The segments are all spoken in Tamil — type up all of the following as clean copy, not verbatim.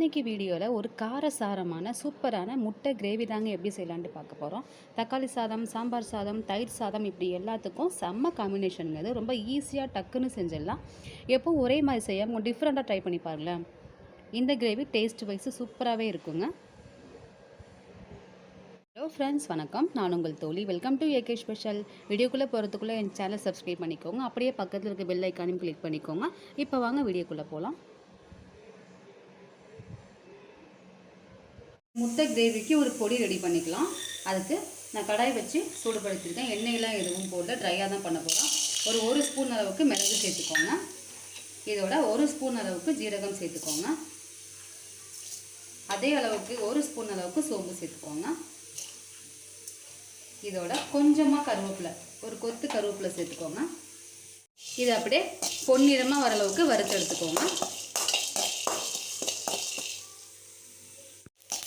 இன்றைக்கி வீடியோவில் ஒரு காரசாரமான சூப்பரான முட்டை கிரேவி தாங்க எப்படி செய்யலான்ட்டு பார்க்க போகிறோம். தக்காளி சாதம், சாம்பார் சாதம், தயிர் சாதம் இப்படி எல்லாத்துக்கும் செம்ம காம்பினேஷனுங்க. இது ரொம்ப ஈஸியாக டக்குன்னு செஞ்சிடலாம். எப்போவும் ஒரே மாதிரி செய்யாமல் டிஃப்ரெண்ட்டாக ட்ரை பண்ணி பாருங்களேன். இந்த கிரேவி டேஸ்ட் வைஸு சூப்பராகவே இருக்குங்க. ஹலோ ஃப்ரெண்ட்ஸ், வணக்கம். நான் உங்கள் தோழி. Welcome to AK special. வீடியோக்குள்ளே போகிறதுக்குள்ளே என் சேனல் சப்ஸ்கிரைப் பண்ணிக்கோங்க. அப்படியே பக்கத்தில் இருக்க பெல் ஐக்கானையும் கிளிக் பண்ணிக்கோங்க. இப்போ வாங்க வீடியோக்குள்ளே போகலாம். முட்டை கிரேவிக்கு ஒரு பொடி ரெடி பண்ணிக்கலாம். அதுக்கு நான் கடாய் வச்சு சூடுபடுத்திருக்கேன். எண்ணெயெல்லாம் எதுவும் போட்டு ட்ரையாக தான் பண்ண போகிறோம். ஒரு ஸ்பூன் அளவுக்கு மிளகு சேர்த்துக்கோங்க. இதோட 1 ஸ்பூன் அளவுக்கு ஜீரகம் சேர்த்துக்கோங்க. அதே அளவுக்கு 1 ஸ்பூன் அளவுக்கு சோம்பு சேர்த்துக்கோங்க. இதோட கொஞ்சமாக கருவேப்பிலை, ஒரு கொத்து கருவேப்பிலை சேர்த்துக்கோங்க. இது அப்படியே பொன்னிறமாக வர அளவுக்கு வறுத்து எடுத்துக்கோங்க.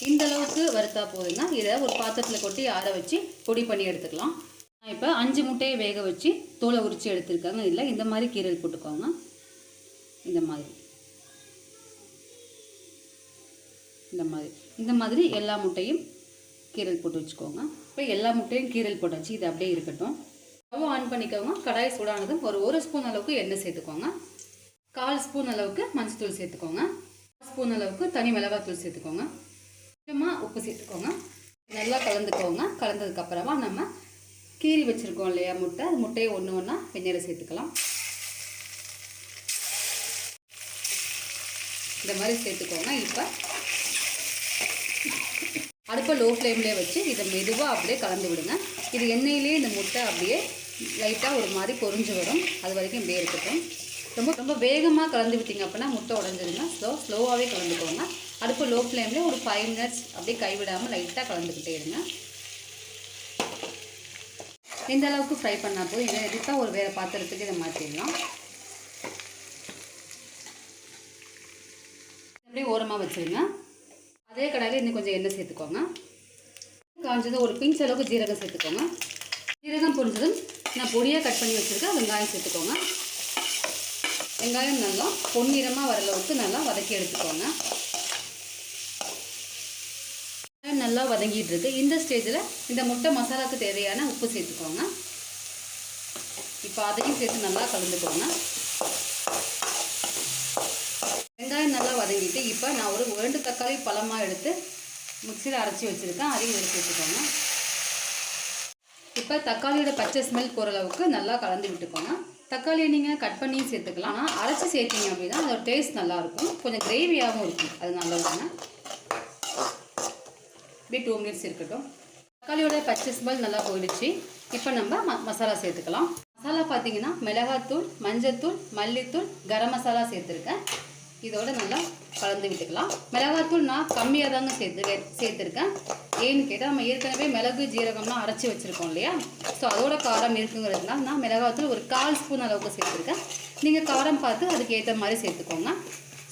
இந்த அளவுக்கு வறுத்தா போதுங்க. இதை ஒரு பாத்திரத்தில் கொட்டி ஆற வச்சு பொடி பண்ணி எடுத்துக்கலாம். நான் இப்போ 5 முட்டையை வேக வச்சு தோலை உரித்து எடுத்துருக்காங்க. இல்லை இந்த மாதிரி கீரல் போட்டுக்கோங்க. இந்த மாதிரி எல்லா முட்டையும் கீரல் போட்டு வச்சுக்கோங்க. இப்போ எல்லா முட்டையும் கீரல் போட்டாச்சு. இது அப்படியே இருக்கட்டும். ஸ்டவ் ஆன் பண்ணிக்கோங்க. கடாய் சூடானதும் ஒரு ஸ்பூன் அளவுக்கு எண்ணெய் சேர்த்துக்கோங்க. 1/4 ஸ்பூன் அளவுக்கு மஞ்சத்தூள் சேர்த்துக்கோங்க. 1 ஸ்பூன் அளவுக்கு தனி மிளகாத்தூள் சேர்த்துக்கோங்க. கொஞ்சமாக உப்பு சேர்த்துக்கோங்க. நல்லா கலந்துக்கோங்க. கலந்ததுக்கப்புறமா நம்ம கீறி வச்சுருக்கோம் இல்லையா முட்டை, அது முட்டையை ஒன்று ஒன்றா வெந்நீரை சேர்த்துக்கலாம். இந்த மாதிரி சேர்த்துக்கோங்க. இப்போ அடுப்பை லோ ஃப்ளேம்லேயே வச்சு இதை மெதுவாக அப்படியே கலந்து விடுங்க. இது எண்ணெயிலே இந்த முட்டை அப்படியே லைட்டாக ஒரு மாதிரி பொரிஞ்சு வரும். அது வரைக்கும் இப்படியே இருக்கட்டும். ரொம்ப வேகமாக கலந்து விட்டீங்க அப்படின்னா முட்டை உடஞ்சிருங்க. ஸ்லோவாகவே கலந்துக்கோங்க. அடுப்பு லோ ஃப்ளேம்லேயே ஒரு 5 மினிட்ஸ் அப்படியே கைவிடாமல் லைட்டாக கலந்துக்கிட்டே இருங்க. இந்த அளவுக்கு ஃப்ரை பண்ணால் போய் இதை எடுத்தால் ஒரு வேறு பாத்திரத்துக்கு இதை மாற்றிடலாம். அப்படியே ஓரமாக வச்சுருங்க. அதே கடாயில் இன்னும் கொஞ்சம் எண்ணெய் சேர்த்துக்கோங்க. காஞ்சதும் ஒரு பிஞ்ச் அளவுக்கு ஜீரகம் சேர்த்துக்கோங்க. ஜீரகம் பொரிஞ்சதும் நான் பொடியாக கட் பண்ணி வச்சுருக்கேன் வெங்காயம் சேர்த்துக்கோங்க. வெங்காயம் நல்லா பொன்னிறமாக வர அளவுக்கு நல்லா வதக்கி எடுத்துக்கோங்க. நல்லா வதங்கிட்டு இருக்கு. இந்த ஸ்டேஜில் இந்த முட்டை மசாலாவுக்கு தேவையான உப்பு சேர்த்துக்கோங்க. இப்போ அதையும் சேர்த்து நல்லா கலந்துக்கோங்க. வெங்காயம் நல்லா வதங்கிட்டு இப்போ நான் ஒரு 2 தக்காளி பழமாக எடுத்து மிக்சியில் அரைச்சி வச்சுருக்கேன். அதையும் இதில் சேர்த்துக்கோங்க. இப்போ தக்காளியோட பச்சை ஸ்மெல் போகிற அளவுக்கு நல்லா கலந்து விட்டுக்கோங்க. தக்காளியை நீங்கள் கட் பண்ணியும் சேர்த்துக்கலாம். ஆனால் அரைச்சி சேர்த்திங்க அப்படின்னா அதோட டேஸ்ட் நல்லாயிருக்கும். கொஞ்சம் கிரேவியாகவும் இருக்கும். அது நல்லதுங்க. இப்படி 2 மினிட்ஸ் இருக்கட்டும். தக்காளியோட பச்சை ஸ்மெல் நல்லா போயிடுச்சு. இப்போ நம்ம மசாலா சேர்த்துக்கலாம். மசாலா பார்த்தீங்கன்னா மிளகாத்தூள், மஞ்சத்தூள், மல்லித்தூள், கரம் மசாலா சேர்த்துருக்கேன். இதோட நல்லா கலந்து விட்டுக்கலாம். மிளகாத்தூள் நான் கம்மியாக தாங்க சேர்த்துருக்கேன். ஏன்னு கேட்டால் நம்ம ஏற்கனவே மிளகு ஜீரகம்லாம் அரைச்சி வச்சுருக்கோம் இல்லையா. ஸோ அதோட காரம் இருக்குங்கிறதுனால நான் மிளகாத்தூள் ஒரு 1/4 ஸ்பூன் அளவுக்கு சேர்த்துருக்கேன். நீங்கள் காரம் பார்த்து அதுக்கு ஏற்ற மாதிரி சேர்த்துக்கோங்க.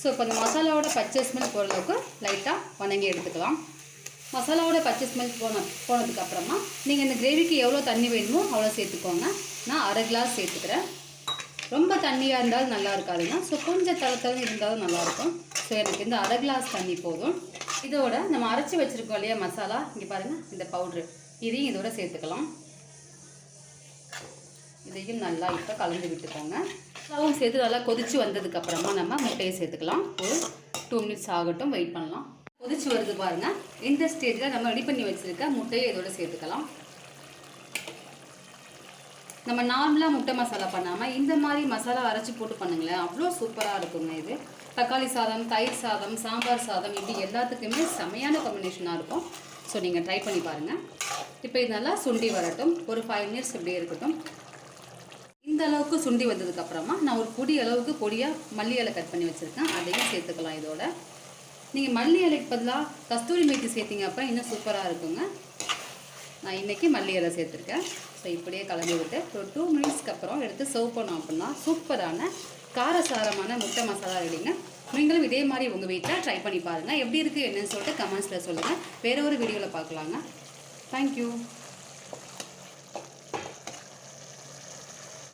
ஸோ இப்போ அந்த மசாலாவோட பச்சை ஸ்மெல் போகிற அளவுக்கு லைட்டாக வணங்கி எடுத்துக்கலாம். மசாலாவோட பச்சை ஸ்மெல் போனதுக்கப்புறமா நீங்கள் இந்த கிரேவிக்கு எவ்வளோ தண்ணி வேணுமோ அவ்வளோ சேர்த்துக்கோங்க. நான் 1/2 கிளாஸ் சேர்த்துக்கிறேன். ரொம்ப தண்ணியாக இருந்தாலும் நல்லா இருக்காதுங்க. ஸோ கொஞ்சம் தளத்தளம் இருந்தாலும் நல்லாயிருக்கும். ஸோ எனக்கு இந்த 1/2 கிளாஸ் தண்ணி போதும். இதோட நம்ம அரைச்சி வச்சுருக்கோம் இல்லையா மசாலா, இங்கே பாருங்கள் இந்த பவுட்ரு, இதையும் இதோட சேர்த்துக்கலாம். இதையும் நல்லா இப்போ கலந்து விட்டுக்கோங்க. மசாலாவும் சேர்த்து நல்லா கொதித்து வந்ததுக்கப்புறமா நம்ம முட்டையை சேர்த்துக்கலாம். ஒரு 2 மினிட்ஸ் ஆகட்டும், வெயிட் பண்ணலாம். கொதிச்சு வருது பாருங்கள். இந்த ஸ்டேஜில் நம்ம ரெடி பண்ணி வச்சுருக்க முட்டையை இதோட சேர்த்துக்கலாம். நம்ம நார்மலாக முட்டை மசாலா பண்ணாமல் இந்த மாதிரி மசாலா அரைச்சி போட்டு பண்ணுங்களேன், அவ்வளோ சூப்பராக இருக்குங்க. இது தக்காளி சாதம், தயிர் சாதம், சாம்பார் சாதம் இப்படி எல்லாத்துக்குமே செமையான காம்பினேஷனாக இருக்கும். ஸோ நீங்கள் ட்ரை பண்ணி பாருங்கள். இப்போ இது நல்லா சுண்டி வரட்டும். ஒரு 5 மினிட்ஸ் இப்படியே இருக்கட்டும். இந்த அளவுக்கு சுண்டி வந்ததுக்கப்புறமா நான் ஒரு பொடி அளவுக்கு பொடியாக மல்லி இலை கட் பண்ணி வச்சுருக்கேன். அதையும் சேர்த்துக்கலாம். இதோட நீங்கள் மல்லி இலைக்கு பதிலாக கஸ்தூரி மேத்தி சேர்த்திங்க அப்புறம் இன்னும் சூப்பராக இருக்குங்க. நான் இன்றைக்கி மல்லி இலை சேர்த்துருக்கேன். ஸோ இப்படியே கலந்து விட்டு ஒரு 2 மினிட்ஸ்க்கு அப்புறம் எடுத்து சர்வ் பண்ணோம் அப்படின்னா சூப்பரான காரசாரமான முட்டை மசாலா ரெடிங்க. நீங்களும் இதே மாதிரி உங்கள் வீட்டில் ட்ரை பண்ணி பாருங்கள். எப்படி இருக்குது என்னன்னு சொல்லிட்டு கமெண்ட்ஸில் சொல்லுங்கள். வேறு ஒரு வீடியோவில் பார்க்கலாங்க. தேங்க்யூ.